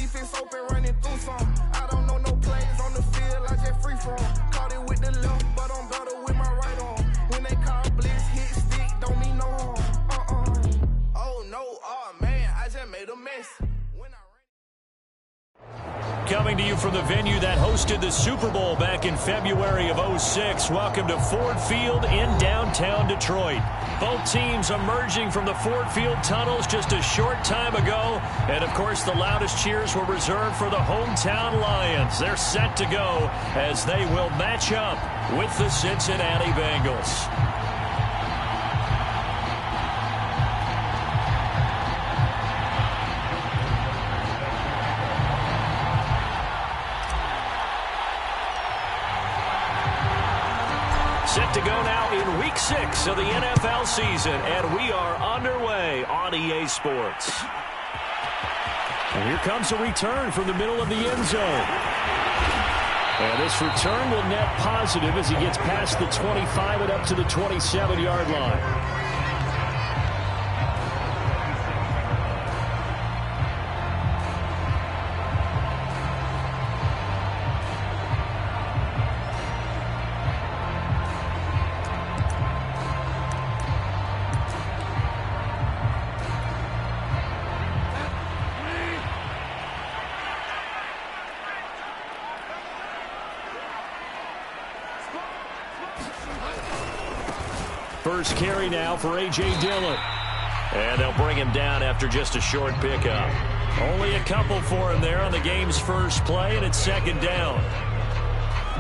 defense open, running through some. I don't know no plays on the field, I just free from. Caught it with the left, but I'm better with my right arm. When they call blitz, hit stick, don't mean no harm. Oh no, oh man, I just made a mess. Coming to you from the venue that hosted the Super Bowl back in February of '06. Welcome to Ford Field in downtown Detroit. Both teams emerging from the Ford Field tunnels just a short time ago. And, of course, the loudest cheers were reserved for the hometown Lions. They're set to go as they will match up with the Cincinnati Bengals. Set to go now in Week 6 of the NFL season, and we are underway on EA Sports. And here comes a return from the middle of the end zone. And this return will net positive as he gets past the 25 and up to the 27-yard line. First carry now for A.J. Dillon. And they'll bring him down after just a short pickup. Only a couple for him there on the game's first play, and it's second down.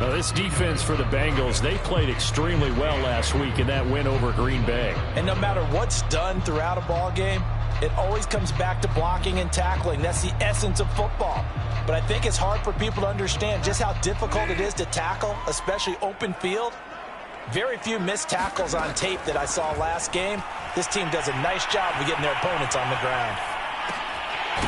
Now, this defense for the Bengals, they played extremely well last week in that win over Green Bay. And no matter what's done throughout a ball game, it always comes back to blocking and tackling. That's the essence of football. But I think it's hard for people to understand just how difficult it is to tackle, especially open field. Very few missed tackles on tape that I saw last game. This team does a nice job of getting their opponents on the ground.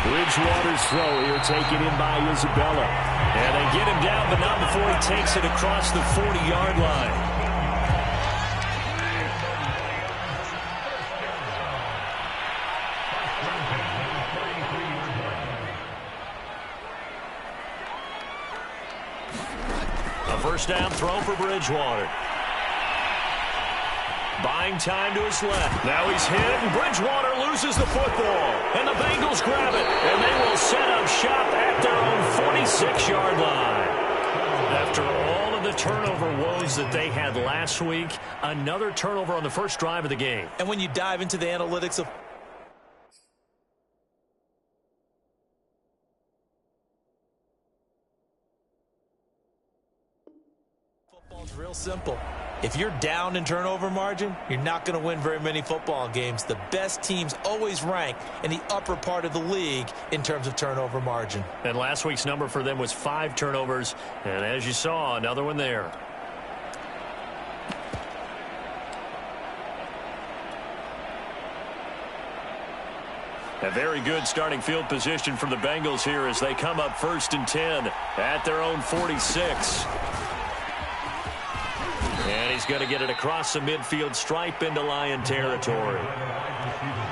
Bridgewater's throw here taken in by Isabella. And they get him down, but not before he takes it across the 40-yard line. A first down throw for Bridgewater. Buying time to his left. Now he's hit, and Bridgewater loses the football. And the Bengals grab it, and they will set up shop at their own 46-yard line. After all of the turnover woes that they had last week, another turnover on the first drive of the game. And when you dive into the analytics of football, it's real simple. If you're down in turnover margin, you're not going to win very many football games. The best teams always rank in the upper part of the league in terms of turnover margin. And last week's number for them was 5 turnovers. And as you saw, another one there. A very good starting field position for the Bengals here as they come up 1st and 10 at their own 46. And he's going to get it across the midfield stripe into Lion territory.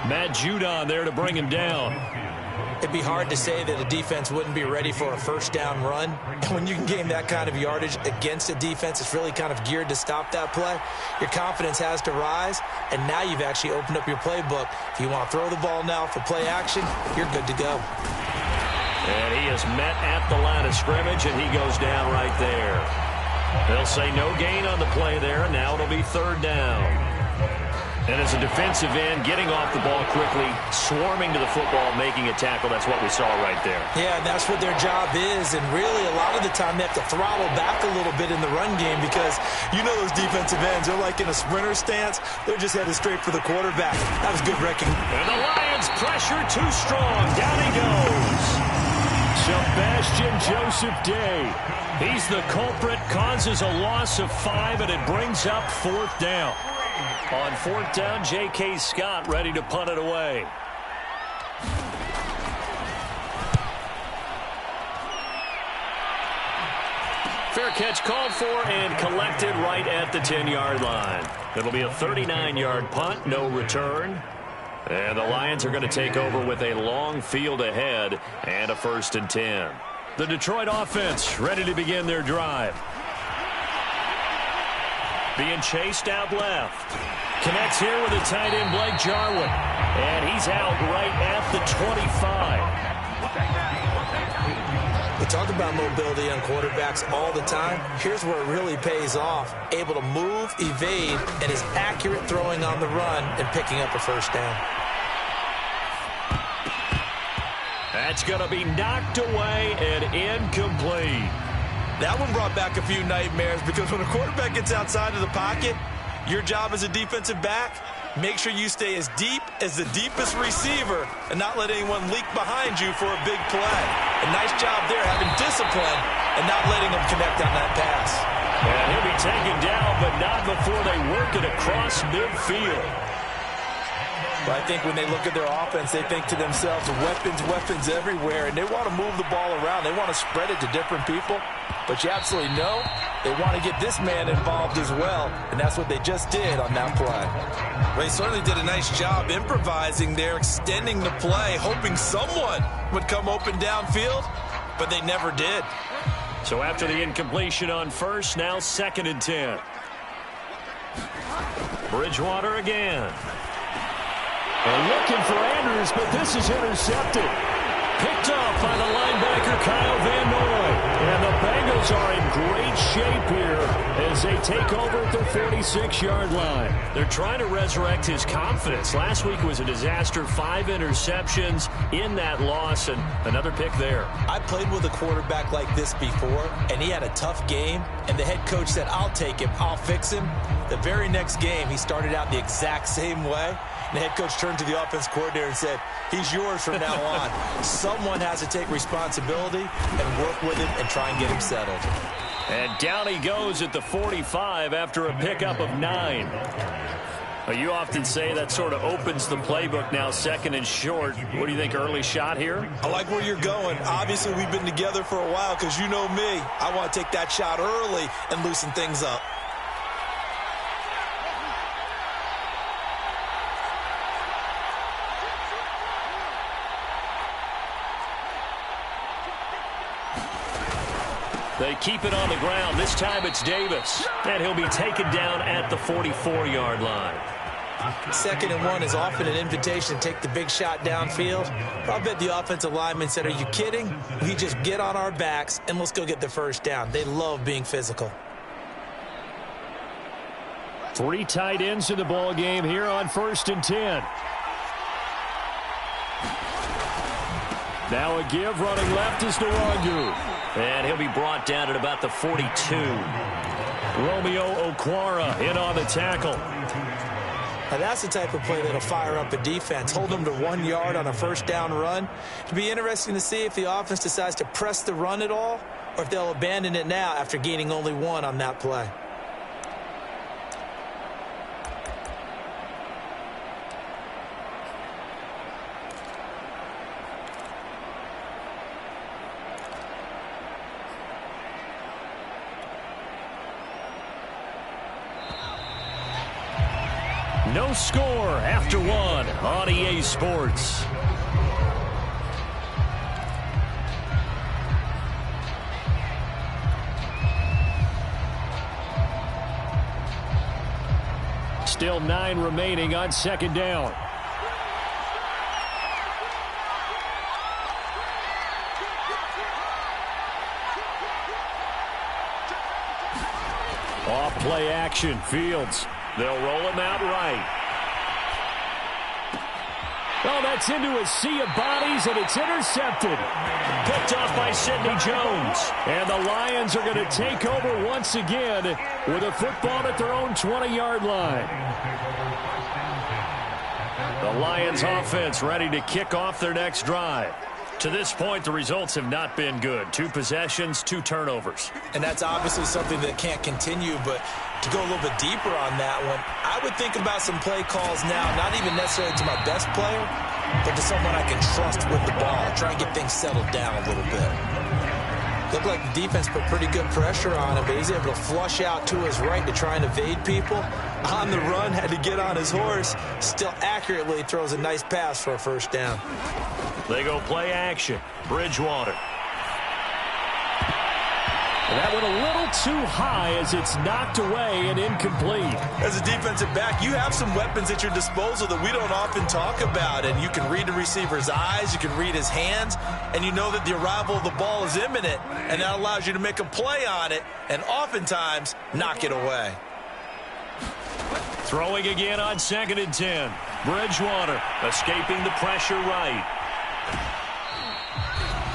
Matt Judon there to bring him down. It'd be hard to say that a defense wouldn't be ready for a first down run. And when you can gain that kind of yardage against a defense, it's really kind of geared to stop that play. Your confidence has to rise, and now you've actually opened up your playbook. If you want to throw the ball now for play action, you're good to go. And he is met at the line of scrimmage, and he goes down right there. They'll say no gain on the play there, and now it'll be 3rd down. And as a defensive end, getting off the ball quickly, swarming to the football, making a tackle, that's what we saw right there. Yeah, that's what their job is, and really a lot of the time they have to throttle back a little bit in the run game because you know those defensive ends, they're like in a sprinter stance. They're just headed straight for the quarterback. That was good wrecking. And the Lions pressure too strong. Down he goes. Sebastian Joseph Day. He's the culprit, causes a loss of 5, and it brings up 4th down. On 4th down, J.K. Scott ready to punt it away. Fair catch called for and collected right at the 10-yard line. It'll be a 39-yard punt, no return. And the Lions are going to take over with a long field ahead and a 1st and 10. The Detroit offense ready to begin their drive. Being chased out left. Connects here with the tight end, Blake Jarwin. And he's out right at the 25. We talk about mobility on quarterbacks all the time. Here's where it really pays off. Able to move, evade, and is accurate throwing on the run and picking up a 1st down. That's going to be knocked away and incomplete. That one brought back a few nightmares because when a quarterback gets outside of the pocket, your job as a defensive back, make sure you stay as deep as the deepest receiver and not let anyone leak behind you for a big play. A nice job there having discipline and not letting them connect on that pass. And he'll be taken down, but not before they work it across midfield. But I think when they look at their offense, they think to themselves, weapons everywhere, and they want to move the ball around. They want to spread it to different people. But you absolutely know they want to get this man involved as well, and that's what they just did on that play. Well, he certainly did a nice job improvising there, extending the play, hoping someone would come open downfield, but they never did. So after the incompletion on 1st, now 2nd and 10. Bridgewater again. They're looking for Andrews, but this is intercepted. Picked off by the linebacker, Kyle Van Noy. And the Bengals are in great shape here as they take over at the 46-yard line. They're trying to resurrect his confidence. Last week was a disaster. 5 interceptions in that loss, and another pick there. I played with a quarterback like this before, and he had a tough game, and the head coach said, I'll take him, I'll fix him. The very next game, he started out the exact same way. The head coach turned to the offense coordinator and said, he's yours from now on. Someone has to take responsibility and work with him and try and get him settled. And down he goes at the 45 after a pickup of 9. Well, you often say that sort of opens the playbook now, 2nd and short. What do you think, early shot here? I like where you're going. Obviously, we've been together for a while because you know me. I want to take that shot early and loosen things up. They keep it on the ground. This time it's Davis. And he'll be taken down at the 44-yard line. 2nd and 1 is often an invitation to take the big shot downfield. I'll bet the offensive lineman said, are you kidding? We just get on our backs and let's go get the 1st down. They love being physical. 3 tight ends in the ball game here on 1st and 10. Now a give, running left is Nwangu. And he'll be brought down at about the 42. Romeo Okwara in on the tackle. Now that's the type of play that'll fire up a defense. Hold them to 1 yard on a 1st down run. It'll be interesting to see if the offense decides to press the run at all or if they'll abandon it now after gaining only 1 on that play. No score after 1 on EA Sports. Still 9 remaining on 2nd down. Off play action, Fields. They'll roll him out right. Oh, that's into a sea of bodies, and it's intercepted. Picked off by Sidney Jones. And the Lions are going to take over once again with a football at their own 20-yard line. The Lions offense ready to kick off their next drive. To this point, the results have not been good. 2 possessions, 2 turnovers. And that's obviously something that can't continue, but to go a little bit deeper on that one, I would think about some play calls now, not even necessarily to my best player, but to someone I can trust with the ball. Try and get things settled down a little bit. Looked like the defense put pretty good pressure on him, but he's able to flush out to his right to try and evade people. On the run, had to get on his horse. Still accurately throws a nice pass for a first down. They go play action. Bridgewater. That went a little too high as it's knocked away and incomplete. As a defensive back, you have some weapons at your disposal that we don't often talk about. And you can read the receiver's eyes, you can read his hands, and you know that the arrival of the ball is imminent. And that allows you to make a play on it and oftentimes knock it away. Throwing again on 2nd and 10. Bridgewater escaping the pressure right.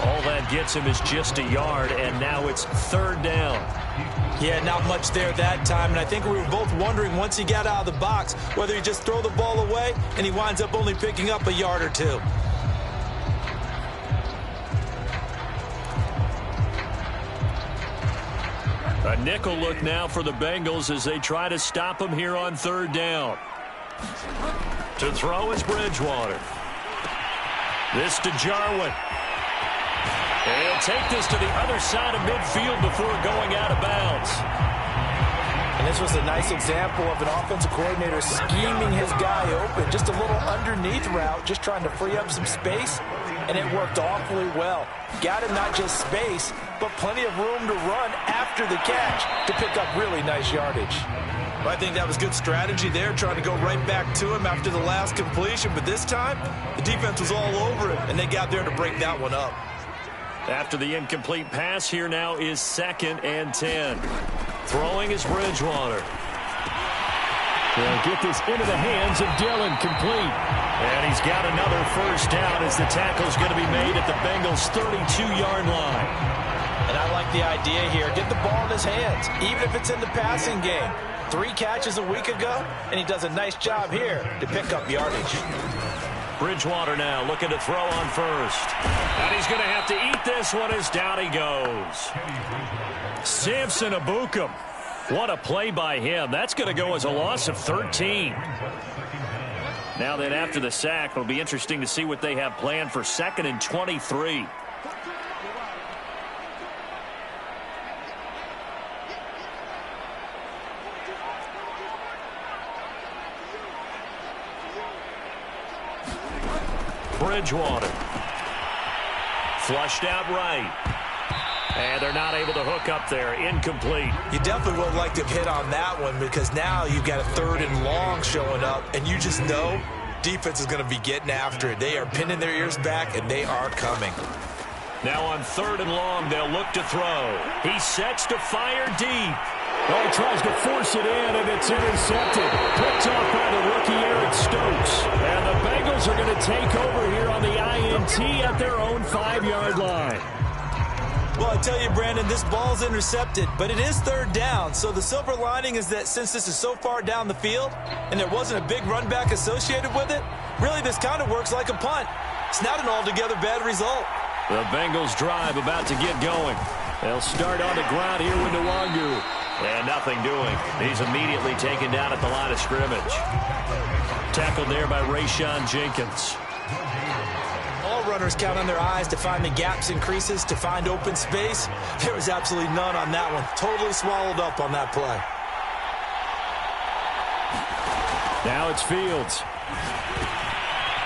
All that gets him is just a yard, and now it's 3rd down. Yeah, not much there that time, and I think we were both wondering once he got out of the box whether he just throw the ball away and he winds up only picking up a yard or two. A nickel look now for the Bengals as they try to stop him here on 3rd down. To throw is Bridgewater. This to Jarwin. And he'll take this to the other side of midfield before going out of bounds. And this was a nice example of an offensive coordinator scheming his guy open. Just a little underneath route, just trying to free up some space, and it worked awfully well. Got him not just space, but plenty of room to run after the catch to pick up really nice yardage. Well, I think that was good strategy there, trying to go right back to him after the last completion. But this time, the defense was all over him, and they got there to break that one up. After the incomplete pass, here now is 2nd and 10. Throwing is Bridgewater. They'll get this into the hands of Dillon, complete. And he's got another first down as the tackle's going to be made at the Bengals' 32-yard line. And I like the idea here. Get the ball in his hands, even if it's in the passing game. 3 catches a week ago, and he does a nice job here to pick up yardage. Bridgewater now looking to throw on first. And he's going to have to eat this one as down he goes. Samson Ebukam. What a play by him. That's going to go as a loss of 13. Now then, after the sack, it'll be interesting to see what they have planned for 2nd and 23. Bridgewater. Flushed out right. And they're not able to hook up there. Incomplete. You definitely would like to hit on that one because now you've got a 3rd and long showing up, and you just know defense is going to be getting after it. They are pinning their ears back, and they are coming. Now on 3rd and long, they'll look to throw. He sets to fire deep. Oh, he tries to force it in, and it's intercepted. Picked off by the rookie Eric Stokes. And the Bengals are going to take over here on the INT at their own 5-yard line. Well, I tell you, Brandon, this ball's intercepted, but it is 3rd down. So the silver lining is that since this is so far down the field and there wasn't a big run back associated with it, really this kind of works like a punt. It's not an altogether bad result. The Bengals drive about to get going. They'll start on the ground here with Nwangu. And nothing doing. He's immediately taken down at the line of scrimmage. Tackled there by Rayshon Jenkins. All runners count on their eyes to find the gaps and creases, to find open space. There was absolutely none on that one. Totally swallowed up on that play. Now it's Fields.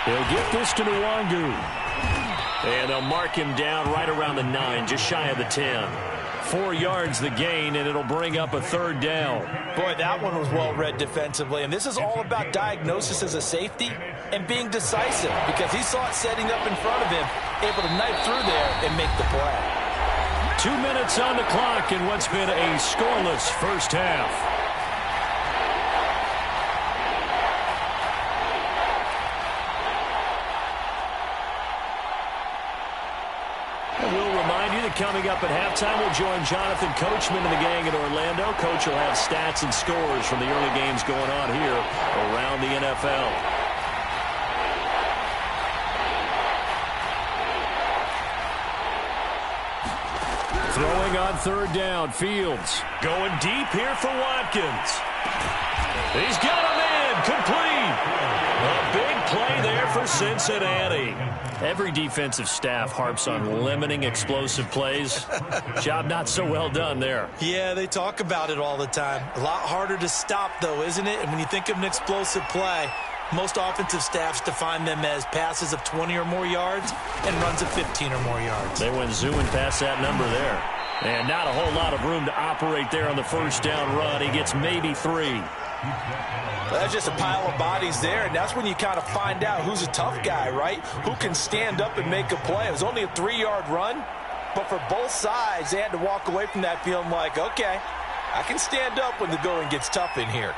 He'll get this to Nwangu. And they'll mark him down right around the 9, just shy of the 10. 4 yards the gain, and it'll bring up a 3rd down. Boy, that one was well read defensively, and this is all about diagnosis as a safety and being decisive because he saw it setting up in front of him, able to knife through there and make the play. 2 minutes on the clock in what's been a scoreless first half. Coming up at halftime, we'll join Jonathan Coachman and the gang in Orlando. Coach will have stats and scores from the early games going on here around the NFL. Throwing on 3rd down, Fields. Going deep here for Watkins. He's got him in, complete. A big play there there for Cincinnati. Every defensive staff harps on limiting explosive plays. Job not so well done there. Yeah, they talk about it all the time. A lot harder to stop, though, isn't it? And when you think of an explosive play, most offensive staffs define them as passes of 20 or more yards and runs of 15 or more yards. They went zooming past that number there. And not a whole lot of room to operate there on the first down run. He gets maybe 3. Well, that's just a pile of bodies there, and that's when you kind of find out who's a tough guy, right? Who can stand up and make a play. It was only a 3-yard run, but for both sides, they had to walk away from that feeling like, okay, I can stand up when the going gets tough in here.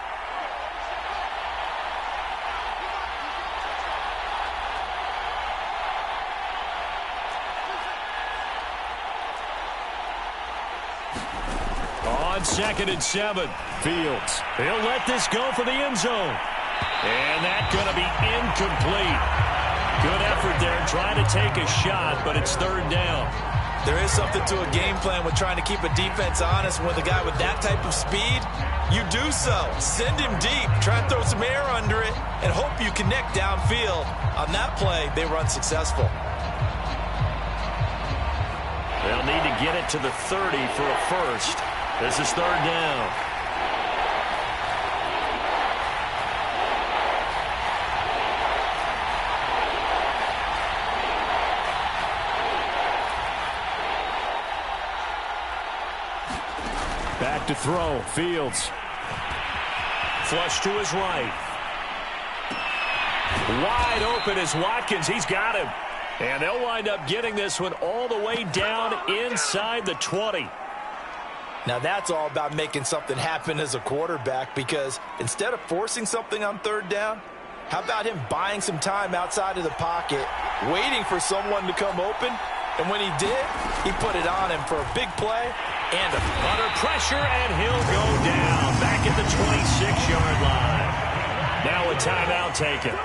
On 2nd and 7, Fields. He'll let this go for the end zone. And that's going to be incomplete. Good effort there, trying to take a shot, but it's 3rd down. There is something to a game plan with trying to keep a defense honest. With a guy with that type of speed, you do so. Send him deep, try and throw some air under it, and hope you connect downfield. On that play, they were unsuccessful. They'll need to get it to the 30 for a first. This is 3rd down. Back to throw. Fields. Flush to his right. Wide open is Watkins. He's got him. And they'll wind up getting this one all the way down inside the 20. Now that's all about making something happen as a quarterback, because instead of forcing something on 3rd down, how about him buying some time outside of the pocket, waiting for someone to come open, and when he did, he put it on him for a big play and under pressure, and he'll go down back at the 26-yard line. Now a timeout taken.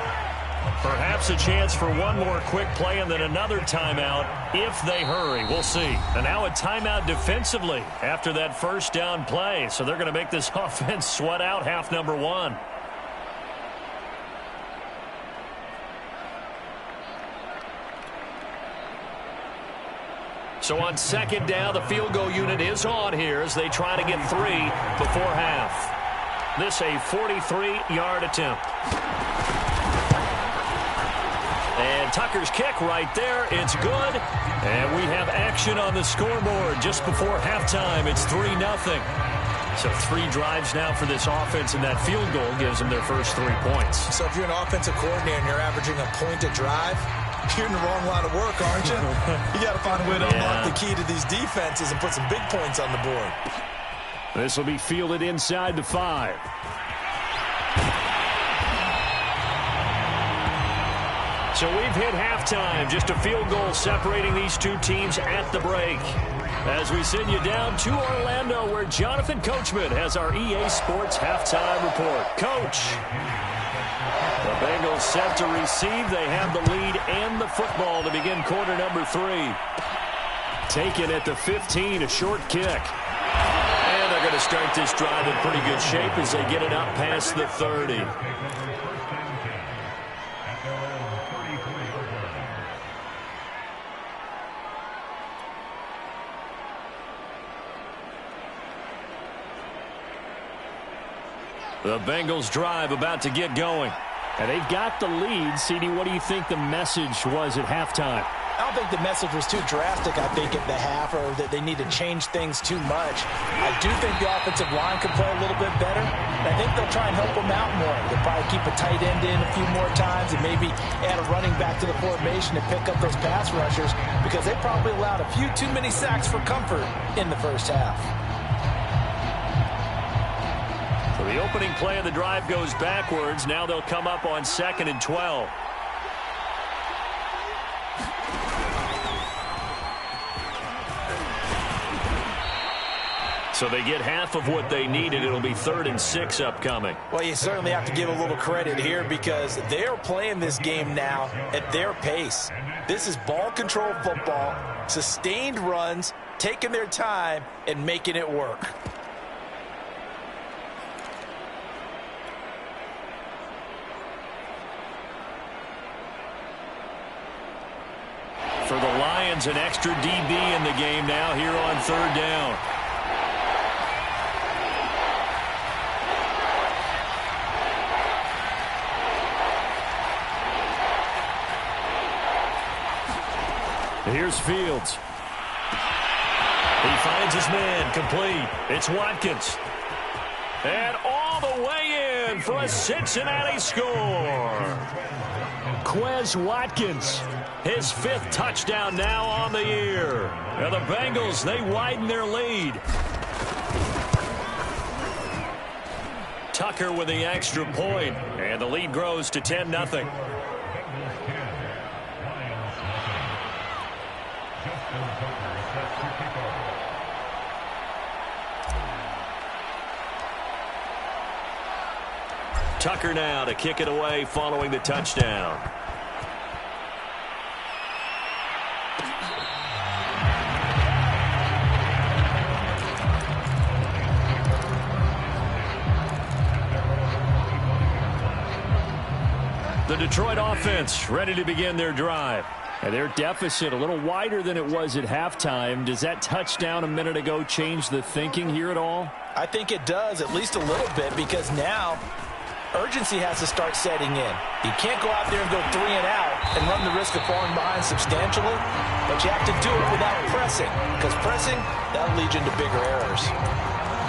Perhaps a chance for one more quick play and then another timeout if they hurry. We'll see. And now a timeout defensively after that first down play. So they're going to make this offense sweat out half number 1. So on 2nd down, the field goal unit is on here as they try to get 3 before half. This a 43-yard attempt. And Tucker's kick right there. It's good. And we have action on the scoreboard just before halftime. It's 3-0. So 3 drives now for this offense, and that field goal gives them their first 3 points. So if you're an offensive coordinator and you're averaging a point a drive, you're in the wrong line of work, aren't you? You got to find a way to unlock the key to these defenses and put some big points on the board. This will be fielded inside the 5. So we've hit halftime. Just a field goal separating these two teams at the break. As we send you down to Orlando, where Jonathan Coachman has our EA Sports halftime report. Coach. The Bengals set to receive. They have the lead and the football to begin quarter number 3. Taken at the 15, a short kick. And they're going to start this drive in pretty good shape as they get it up past the 30. The Bengals drive about to get going. And they've got the lead. CD, what do you think the message was at halftime? I don't think the message was too drastic, I think, at the half, or that they need to change things too much. I do think the offensive line could play a little bit better. And I think they'll try and help them out more. They'll probably keep a tight end in a few more times and maybe add a running back to the formation and pick up those pass rushers, because they probably allowed a few too many sacks for comfort in the first half. So the opening play of the drive goes backwards. Now they'll come up on 2nd and 12. So they get half of what they needed. It'll be 3rd and 6 upcoming. Well, you certainly have to give a little credit here, because they're playing this game now at their pace. This is ball control football, sustained runs, taking their time, and making it work. For the Lions, an extra DB in the game now here on 3rd down. Here's Fields. He finds his man, complete. It's Watkins. And all the way in for a Cincinnati score. Quez Watkins, his 5th touchdown now on the year. And the Bengals, they widen their lead. Tucker with the extra point, and the lead grows to 10-0. Tucker now to kick it away following the touchdown. The Detroit offense ready to begin their drive. And their deficit a little wider than it was at halftime. Does that touchdown a minute ago change the thinking here at all? I think it does, at least a little bit, because now urgency has to start setting in. You can't go out there and go 3 and out and run the risk of falling behind substantially, but you have to do it without pressing, because pressing, that'll lead you into bigger errors.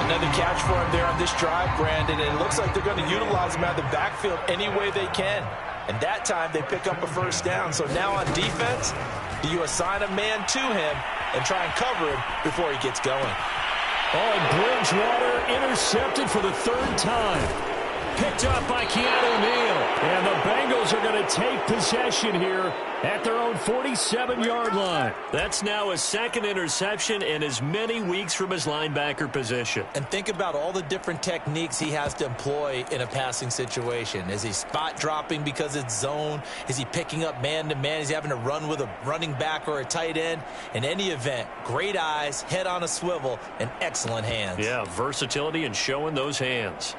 Another catch for him there on this drive, Brandon, and it looks like they're going to utilize him out of the backfield any way they can. And that time they pick up a 1st down. So now on defense, do you assign a man to him and try and cover him before he gets going? Oh, and Bridgewater intercepted for the 3rd time. Picked up by Keanu Neal. And the Bengals are going to take possession here at their own 47-yard line. That's now his 2nd interception in as many weeks from his linebacker position. And think about all the different techniques he has to employ in a passing situation. Is he spot dropping because it's zone? Is he picking up man-to-man? Is he having to run with a running back or a tight end? In any event, great eyes, head on a swivel, and excellent hands. Yeah, versatility and showing those hands.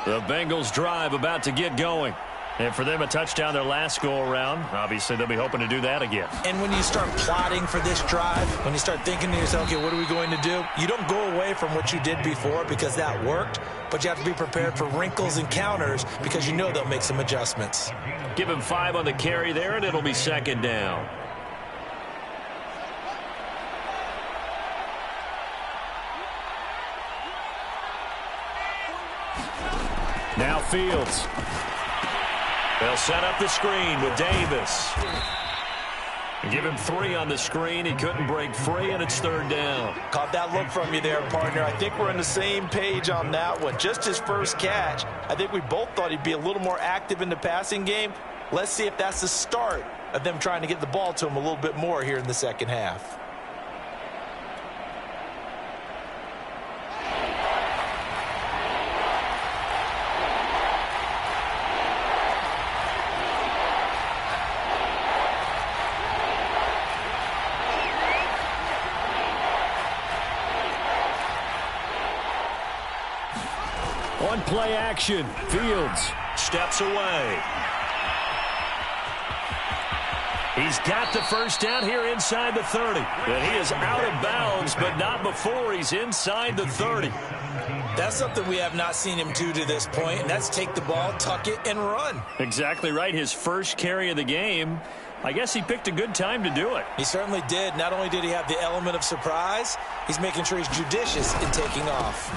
The Bengals drive about to get going. And for them, a touchdown their last go-around. Obviously, they'll be hoping to do that again. And when you start plotting for this drive, when you start thinking to yourself, okay, what are we going to do? You don't go away from what you did before because that worked, but you have to be prepared for wrinkles and counters because you know they'll make some adjustments. Give him 5 on the carry there, and it'll be 2nd down. Now Fields. They'll set up the screen with Davis. Give him 3 on the screen. He couldn't break free, and it's 3rd down. Caught that look from you there, partner. I think we're on the same page on that one. Just his first catch. I think we both thought he'd be a little more active in the passing game. Let's see if that's the start of them trying to get the ball to him a little bit more here in the 2nd half. On play action, Fields steps away. He's got the 1st down here inside the 30. And he is out of bounds, but not before he's inside the 30. That's something we have not seen him do to this point, and that's take the ball, tuck it, and run. Exactly right. His first carry of the game. I guess he picked a good time to do it. He certainly did. Not only did he have the element of surprise, he's making sure he's judicious in taking off.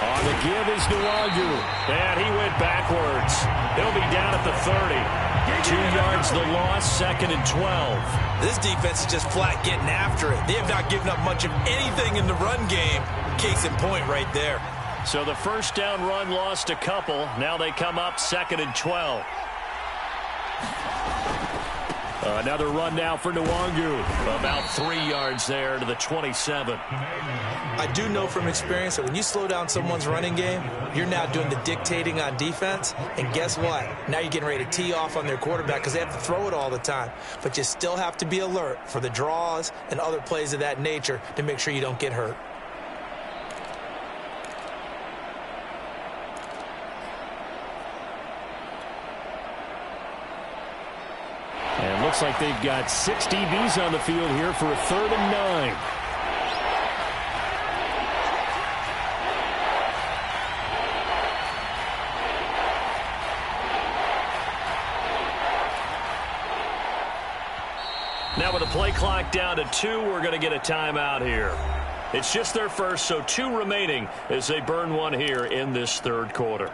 On the give is Nwangu. And he went backwards. He'll be down at the 30. 2 yards the loss, 2nd and 12. This defense is just flat getting after it. They have not given up much of anything in the run game. Case in point right there. So the 1st down run lost a couple. Now they come up 2nd and 12. Another run now for Nwangu. About 3 yards there to the 27. I do know from experience that when you slow down someone's running game, you're now doing the dictating on defense. And guess what? Now you're getting ready to tee off on their quarterback because they have to throw it all the time. But you still have to be alert for the draws and other plays of that nature to make sure you don't get hurt. Looks like they've got 6 DBs on the field here for a 3rd and 9. Now with the play clock down to 2, we're going to get a timeout here. It's just their first, so 2 remaining as they burn one here in this 3rd quarter.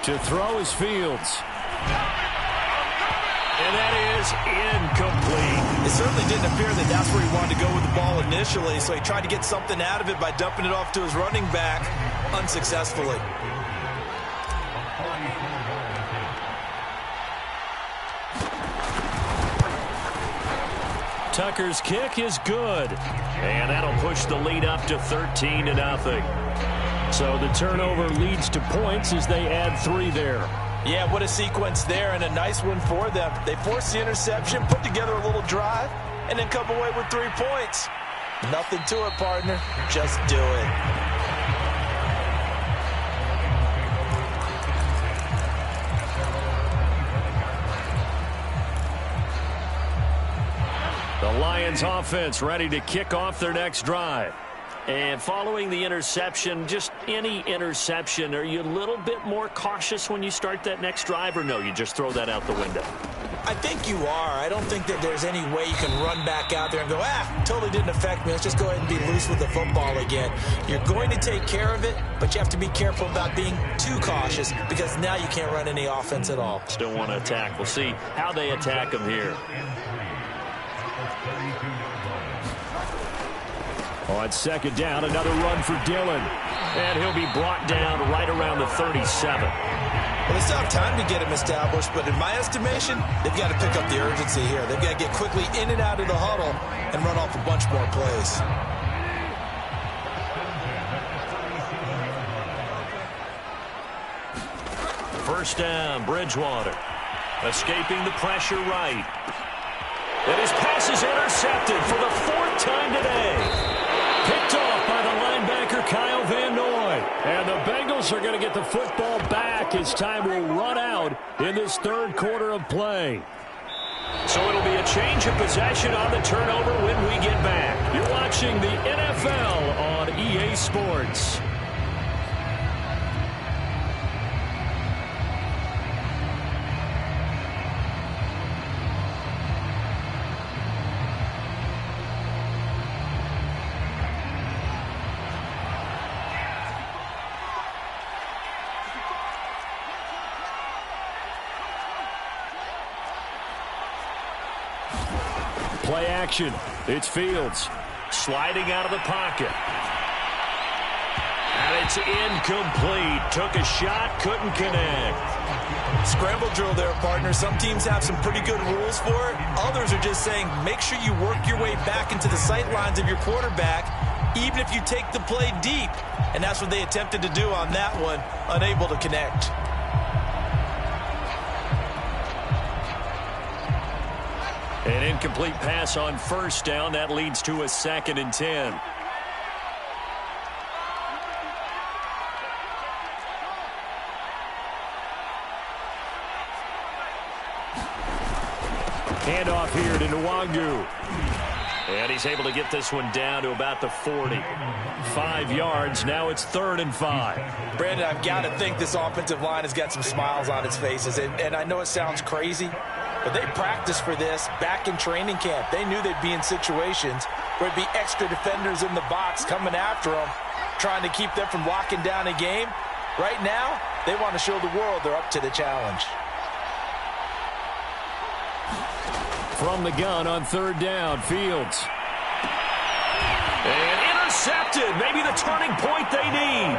To throw is Fields. And that is incomplete. It certainly didn't appear that that's where he wanted to go with the ball initially, so he tried to get something out of it by dumping it off to his running back unsuccessfully. Tucker's kick is good. And that'll push the lead up to 13-0. So the turnover leads to points as they add 3 there. Yeah, what a sequence there, and a nice one for them. They forced the interception, put together a little drive, and then come away with 3 points. Nothing to it, partner. Just do it. The Lions offense ready to kick off their next drive. And following the interception, just any interception, are you a little bit more cautious when you start that next drive, or no, you just throw that out the window? I think you are. I don't think that there's any way you can run back out there and go, totally didn't affect me. Let's just go ahead and be loose with the football again. You're going to take care of it, but you have to be careful about being too cautious because now you can't run any offense at all. Still want to attack. We'll see how they attack them here. On 2nd down, another run for Dillon. And he'll be brought down right around the 37. Well, they still have time to get him established, but in my estimation, they've got to pick up the urgency here. They've got to get quickly in and out of the huddle and run off a bunch more plays. First down, Bridgewater. Escaping the pressure right. And his pass is intercepted for the 4th time today. Picked off by the linebacker, Kyle Van Noy. And the Bengals are going to get the football back as time will run out in this 3rd quarter of play. So it'll be a change of possession on the turnover when we get back. You're watching the NFL on EA Sports. Play action. It's Fields. Sliding out of the pocket. And it's incomplete. Took a shot, couldn't connect. Scramble drill there, partner. Some teams have some pretty good rules for it. Others are just saying, make sure you work your way back into the sight lines of your quarterback, even if you take the play deep. And that's what they attempted to do on that one, unable to connect. An incomplete pass on 1st down. That leads to a 2nd and 10. Handoff here to Nwangu. And he's able to get this one down to about the 40. 5 yards. Now it's 3rd and 5. Brandon, I've got to think this offensive line has got some smiles on its faces. And I know it sounds crazy, but they practiced for this back in training camp. They knew they'd be in situations where it'd be extra defenders in the box coming after them, trying to keep them from locking down a game. Right now, they want to show the world they're up to the challenge. From the gun on 3rd down, Fields. And intercepted. Maybe the turning point they need.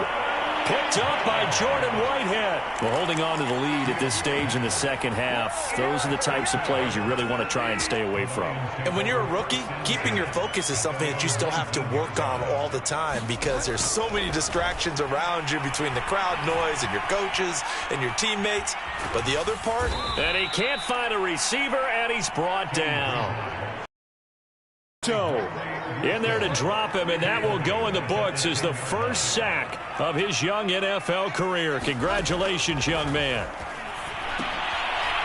Picked up by Jordan Whitehead. Well, holding on to the lead at this stage in the second half, those are the types of plays you really want to try and stay away from. And when you're a rookie, keeping your focus is something that you still have to work on all the time because there's so many distractions around you between the crowd noise and your coaches and your teammates. But the other part? And he can't find a receiver, and he's brought down. So, in there to drop him, and that will go in the books as the first sack of his young NFL career. Congratulations, young man.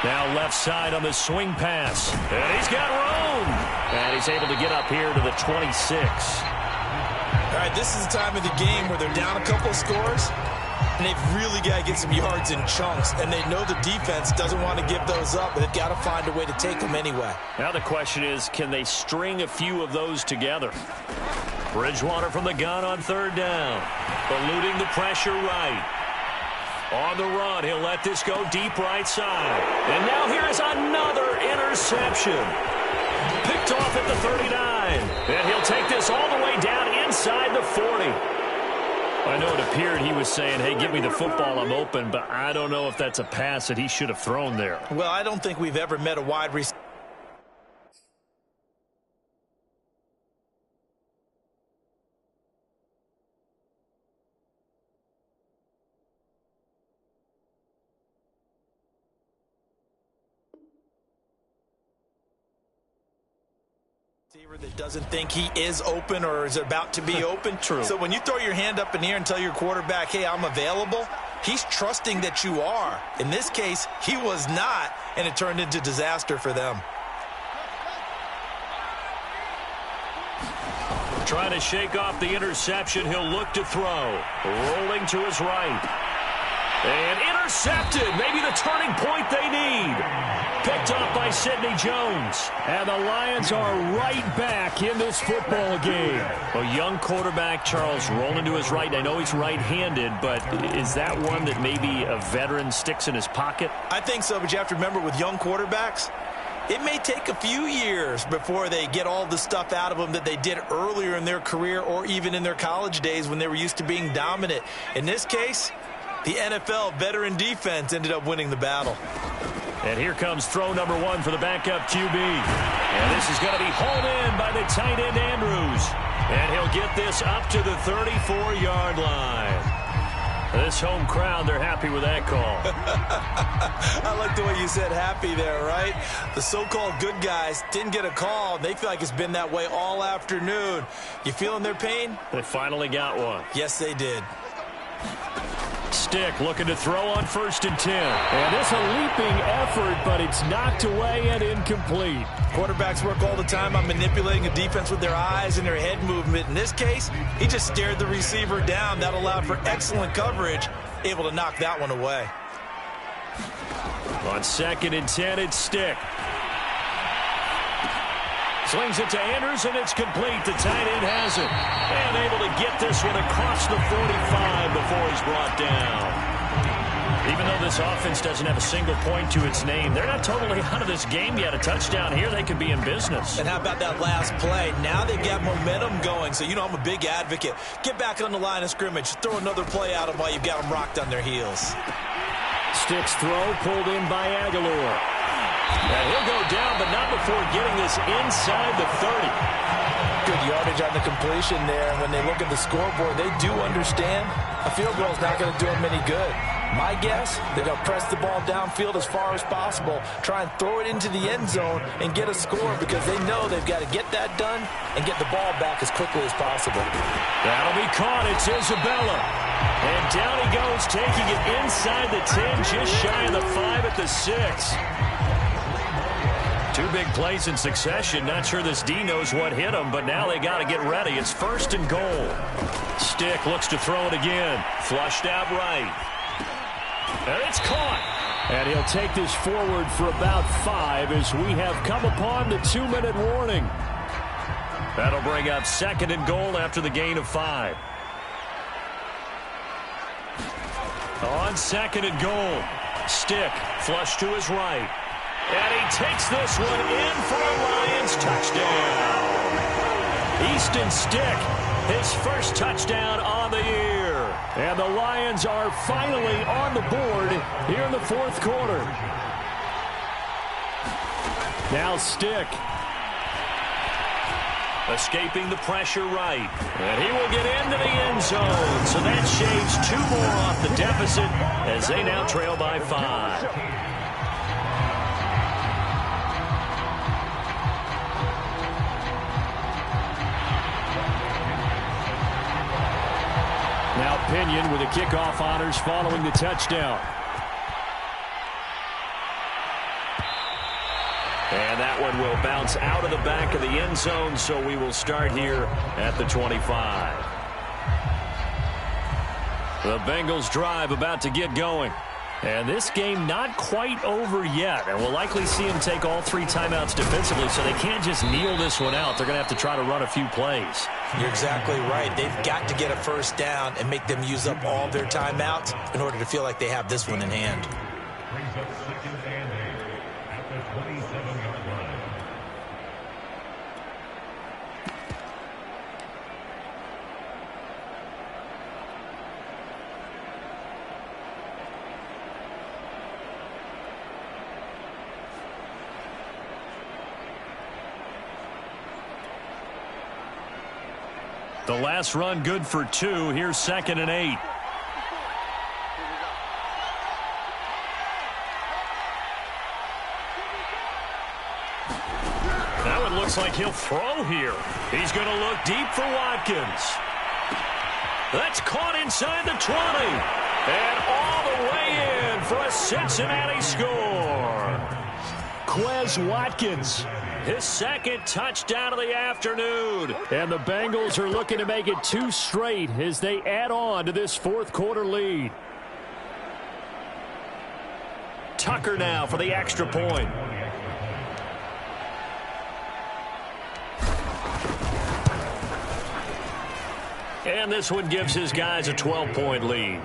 Now left side on the swing pass, and he's got room. And he's able to get up here to the 26. All right, this is the time of the game where they're down a couple of scores, and they've really got to get some yards in chunks, and they know the defense doesn't want to give those up, but they've got to find a way to take them anyway. Now the question is, can they string a few of those together? Bridgewater from the gun on third down. Eluding the pressure right. On the run, he'll let this go deep right side. And now here is another interception. Picked off at the 39. And he'll take this all the way down inside the 40. I know it appeared he was saying, hey, give me the football, I'm open, but I don't know if that's a pass that he should have thrown there. Well, I don't think we've ever met a wide receiver that doesn't think he is open or is about to be open. True. So when you throw your hand up in the air and tell your quarterback, hey, I'm available, he's trusting that you are. In this case, he was not, and it turned into disaster for them. Trying to shake off the interception. He'll look to throw. Rolling to his right. And intercepted. Maybe the turning point they need. Picked off by Sidney Jones. And the Lions are right back in this football game. A young quarterback, Charles, rolling to his right. I know he's right-handed, but is that one that maybe a veteran sticks in his pocket? I think so, but you have to remember with young quarterbacks, it may take a few years before they get all the stuff out of them that they did earlier in their career or even in their college days when they were used to being dominant. In this case, the NFL veteran defense ended up winning the battle. And here comes throw number one for the backup QB. And this is going to be hauled in by the tight end Andrews. And he'll get this up to the 34-yard line. This home crowd, they're happy with that call. I like the way you said happy there, right? The so-called good guys didn't get a call. They feel like it's been that way all afternoon. You feeling their pain? They finally got one. Yes, they did. Stick looking to throw on 1st and 10. And it's a leaping effort, but it's knocked away and incomplete. Quarterbacks work all the time on manipulating a defense with their eyes and their head movement. In this case, he just stared the receiver down. That allowed for excellent coverage, able to knock that one away. On 2nd and 10, it's Stick. Slings it to Andrews, and it's complete. The tight end has it. And able to get this one across the 45 before he's brought down. Even though this offense doesn't have a single point to its name, they're not totally out of this game yet. A touchdown here, they could be in business. And how about that last play? Now they've got momentum going. So, you know, I'm a big advocate. Get back on the line of scrimmage. Throw another play out of while you've got them rocked on their heels. Stick's throw pulled in by Aguilar. And he'll go down, but not before getting this inside the 30. Good yardage on the completion there. And when they look at the scoreboard, they do understand a field goal is not going to do them any good. My guess, they're going to press the ball downfield as far as possible, try and throw it into the end zone and get a score because they know they've got to get that done and get the ball back as quickly as possible. That'll be caught. It's Isabella. And down he goes, taking it inside the 10, just shy of the 5 at the 6. Two big plays in succession. Not sure this D knows what hit him, but now they got to get ready. It's 1st and goal. Stick looks to throw it again. Flushed out right. And it's caught. And he'll take this forward for about 5 as we have come upon the 2-minute warning. That'll bring up 2nd and goal after the gain of 5. On 2nd and goal, Stick flush to his right. And he takes this one in for a Lions touchdown. Easton Stick, his first touchdown on the year. And the Lions are finally on the board here in the fourth quarter. Now Stick. Escaping the pressure right. And he will get into the end zone. So that shaves 2 more off the deficit as they now trail by 5. Now Pinion with the kickoff honors following the touchdown. And that one will bounce out of the back of the end zone, so we will start here at the 25. The Bengals drive about to get going. And this game not quite over yet. And we'll likely see them take all 3 timeouts defensively, so they can't just kneel this one out. They're going to have to try to run a few plays. You're exactly right. They've got to get a first down and make them use up all their timeouts in order to feel like they have this one in hand. The last run good for 2. Here's 2nd and 8. That one looks like he'll throw here. He's going to look deep for Watkins. That's caught inside the 20. And all the way in for a Cincinnati score. Quez Watkins. His 2nd touchdown of the afternoon. And the Bengals are looking to make it 2 straight as they add on to this fourth quarter lead. Tucker now for the extra point. And this one gives his guys a 12-point lead.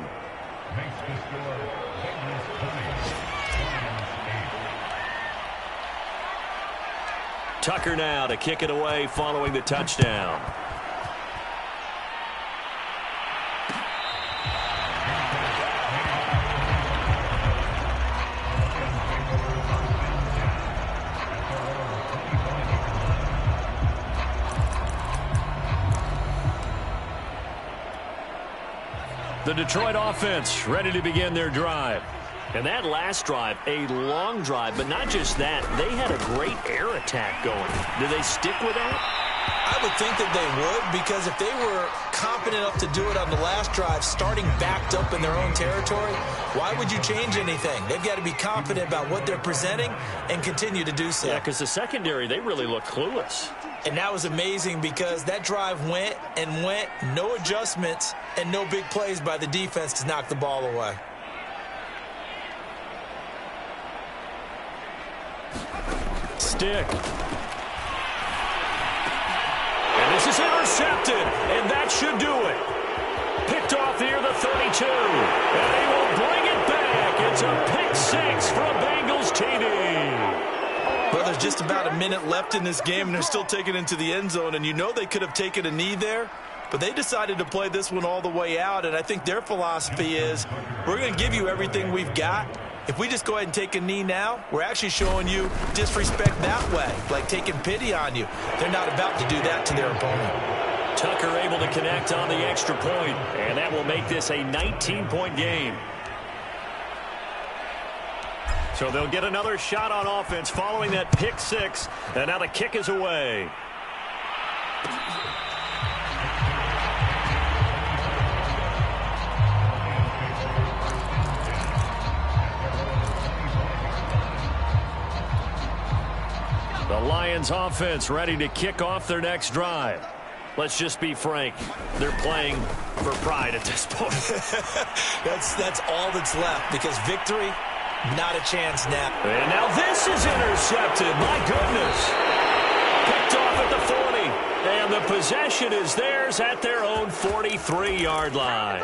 Tucker now to kick it away following the touchdown. The Detroit offense ready to begin their drive. And that last drive, a long drive, but not just that. They had a great air attack going. Do they stick with that? I would think that they would, because if they were confident enough to do it on the last drive, starting backed up in their own territory, why would you change anything? They've got to be confident about what they're presenting and continue to do so. Yeah, because the secondary, they really looked clueless. And that was amazing because that drive went and went, no adjustments, and no big plays by the defense to knock the ball away. Stick. And this is intercepted, and that should do it. Picked off here, the 32. And they will bring it back. It's a pick 6 for a Bengals TD. Well, there's just about a minute left in this game, and they're still taking it into the end zone. And you know they could have taken a knee there, but they decided to play this one all the way out. And I think their philosophy is, we're going to give you everything we've got. If we just go ahead and take a knee now, we're actually showing you disrespect that way, like taking pity on you. They're not about to do that to their opponent. Tucker able to connect on the extra point, and that will make this a 19-point game. So they'll get another shot on offense following that pick 6, and now the kick is away. The Lions offense ready to kick off their next drive. Let's just be frank. They're playing for pride at this point. That's all that's left, because victory, not a chance now. And now this is intercepted. My goodness. Picked off at the 40. And the possession is theirs at their own 43-yard line.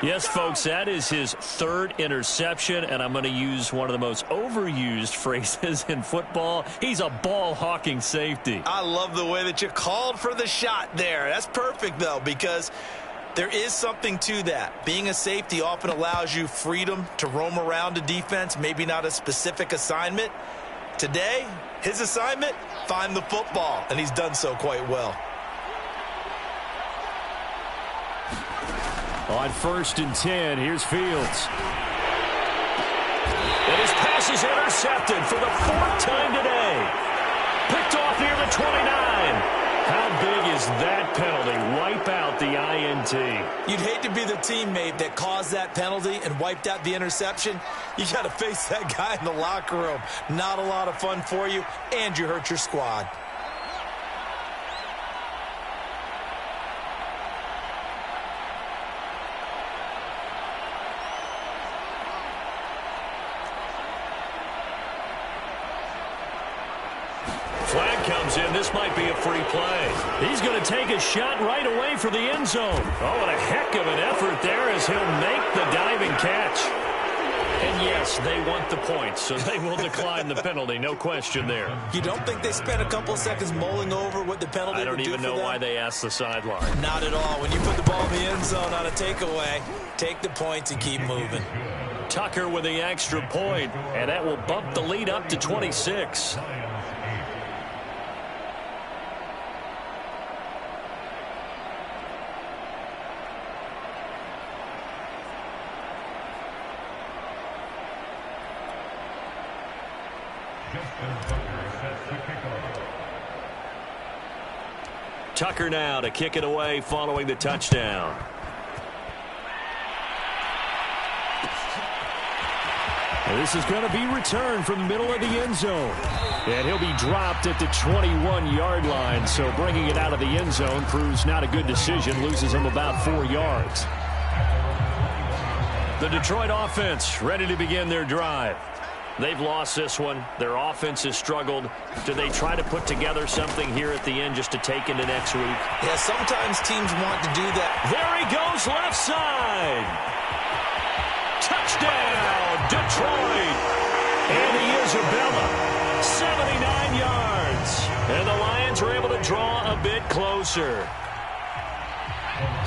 Yes, folks, that is his 3rd interception, and I'm going to use one of the most overused phrases in football. He's a ball-hawking safety. I love the way that you called for the shot there. That's perfect, though, because There is something to that. Being a safety often allows you freedom to roam around a defense, maybe not a specific assignment. Today, his assignment, find the football, and he's done so quite well. On 1st and 10, here's Fields. And his pass is intercepted for the 4th time today. Picked off near the 29. How big is that penalty? Wipe out the INT. You'd hate to be the teammate that caused that penalty and wiped out the interception. You got to face that guy in the locker room. Not a lot of fun for you, and you hurt your squad. Flag comes in. This might be a free play. He's going to take a shot right away for the end zone. Oh, and a heck of an effort there as he'll make the diving catch. And yes, they want the points, so they will decline the penalty. No question there. You don't think they spent a couple seconds mulling over what the penalty would do for them? I don't even know why they asked the sideline. Not at all. When you put the ball in the end zone on a takeaway, take the points and keep moving. Tucker with the extra point, and that will bump the lead up to 26. Tucker now to kick it away following the touchdown. And this is going to be returned from the middle of the end zone. And he'll be dropped at the 21-yard line, so bringing it out of the end zone proves not a good decision, loses him about 4 yards. The Detroit offense ready to begin their drive. They've lost this one. Their offense has struggled. Do they try to put together something here at the end just to take into next week? Yeah, sometimes teams want to do that. There he goes, left side. Touchdown, Detroit. Andy Isabella, 79 yards. And the Lions are able to draw a bit closer.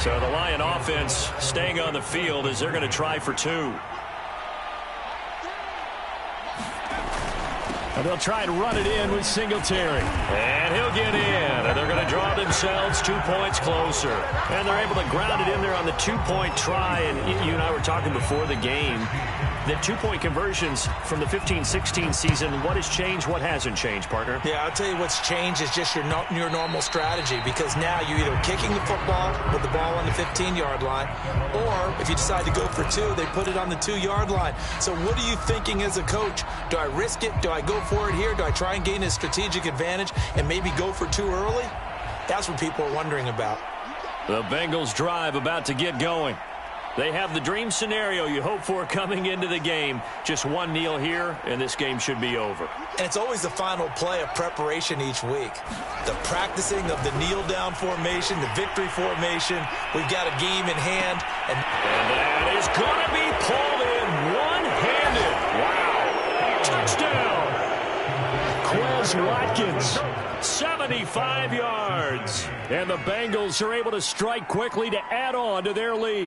So the Lion offense staying on the field as they're going to try for 2. And they'll try and run it in with Singletary. And he'll get in. And they're going to draw themselves 2 points closer. And they're able to ground it in there on the 2-point try. And you and I were talking before the game. The 2-point conversions from the 15-16 season, what has changed, what hasn't changed, partner? Yeah, I'll tell you what's changed is just your normal strategy, because now you're either kicking the football with the ball on the 15-yard line, or if you decide to go for 2, they put it on the 2-yard line. So what are you thinking as a coach? Do I risk it? Do I go for it here? Do I try and gain a strategic advantage and maybe go for 2 early? That's what people are wondering about. The Bengals drive about to get going. They have the dream scenario you hope for coming into the game. Just one kneel here, and this game should be over. And it's always the final play of preparation each week. The practicing of the kneel-down formation, the victory formation. We've got a game in hand. And that is going to be pulled in one-handed. Wow. Touchdown. Quez Watkins. 75 yards. And the Bengals are able to strike quickly to add on to their lead.